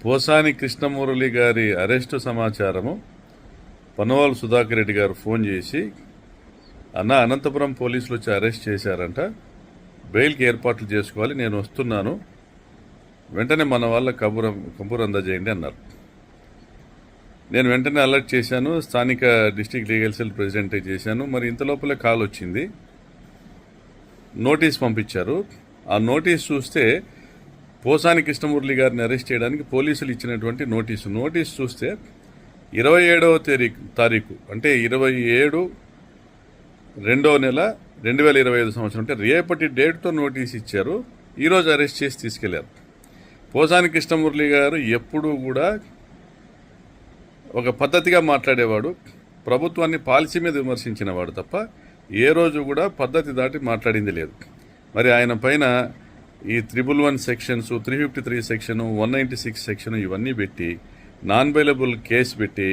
పోసాని కృష్ణమురళి గారి అరెస్టు సమాచారము పనవాల్ సుధాకర్ రెడ్డి గారు ఫోన్ చేసి, అనంతపురం పోలీసులు వచ్చి అరెస్ట్ చేశారంట, బెయిల్కి ఏర్పాట్లు చేసుకోవాలి, నేను వస్తున్నాను, వెంటనే మన వాళ్ళ కబురు అందజేయండి అన్నారు. నేను వెంటనే అలర్ట్ చేశాను, స్థానిక డిస్ట్రిక్ట్ లీగల్ సెల్ ప్రెసిడెంట్ చేశాను. మరి ఇంతలోపలే కాల్ వచ్చింది, నోటీస్ పంపించారు. ఆ నోటీస్ చూస్తే పోసాని కృష్ణమురళి గారిని అరెస్ట్ చేయడానికి పోలీసులు ఇచ్చినటువంటి నోటీస్ చూస్తే 27వ తారీఖు అంటే 27/2/2025 సంవత్సరం అంటే రేపటి డేట్తో నోటీస్ ఇచ్చారు. ఈరోజు అరెస్ట్ చేసి తీసుకెళ్లారు. పోసాని కృష్ణమురళి గారు ఎప్పుడూ కూడా ఒక పద్ధతిగా మాట్లాడేవాడు, ప్రభుత్వాన్ని పాలసీ మీద విమర్శించినవాడు తప్ప ఏ రోజు కూడా పద్ధతి దాటి మాట్లాడింది లేదు. మరి ఆయన పైన ఈ 111 సెక్షన్స్, 353 సెక్షను, 196 సెక్షను ఇవన్నీ పెట్టి నాన్ బెయిలబుల్ కేసు పెట్టి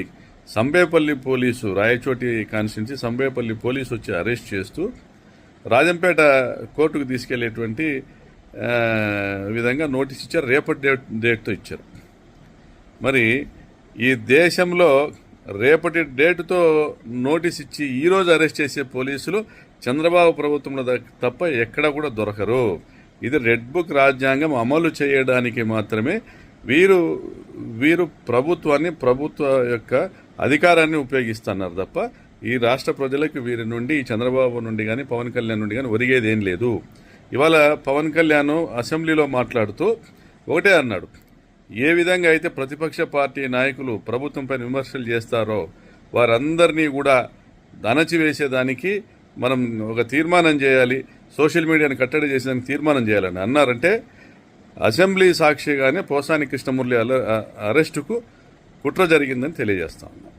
Sambepalli police, Rayachoti constituency Sambepalli police వచ్చి అరెస్ట్ చేస్తూ రాజంపేట కోర్టుకు తీసుకెళ్లేటువంటి విధంగా నోటీస్ ఇచ్చారు. రేపటి డేట్తో ఇచ్చారు. మరి ఈ దేశంలో రేపటి డేటుతో నోటీస్ ఇచ్చి ఈరోజు అరెస్ట్ చేసే పోలీసులు చంద్రబాబు ప్రభుత్వంలో తప్ప ఎక్కడ కూడా దొరకరు. ఇది రెడ్ బుక్ రాజ్యాంగం అమలు చేయడానికి మాత్రమే వీరు ప్రభుత్వాన్ని, ప్రభుత్వ యొక్క అధికారాన్ని ఉపయోగిస్తున్నారు తప్ప ఈ రాష్ట్ర ప్రజలకు వీరి నుండి, చంద్రబాబు నుండి కానీ పవన్ కళ్యాణ్ నుండి కానీ ఒరిగేది ఏం లేదు. ఇవాళ పవన్ కళ్యాణ్ అసెంబ్లీలో మాట్లాడుతూ ఒకటే అన్నాడు, ఏ విధంగా అయితే ప్రతిపక్ష పార్టీ నాయకులు ప్రభుత్వంపై విమర్శలు చేస్తారో వారందరినీ కూడా అణచివేసేదానికి మనం ఒక తీర్మానం చేయాలి, సోషల్ మీడియాని కట్టడి చేసేదానికి తీర్మానం చేయాలని అన్నారంటే అసెంబ్లీ సాక్షిగానే పోసాని కృష్ణమురళి అరెస్టుకు కుట్ర జరిగిందని తెలియజేస్తా ఉన్నాం.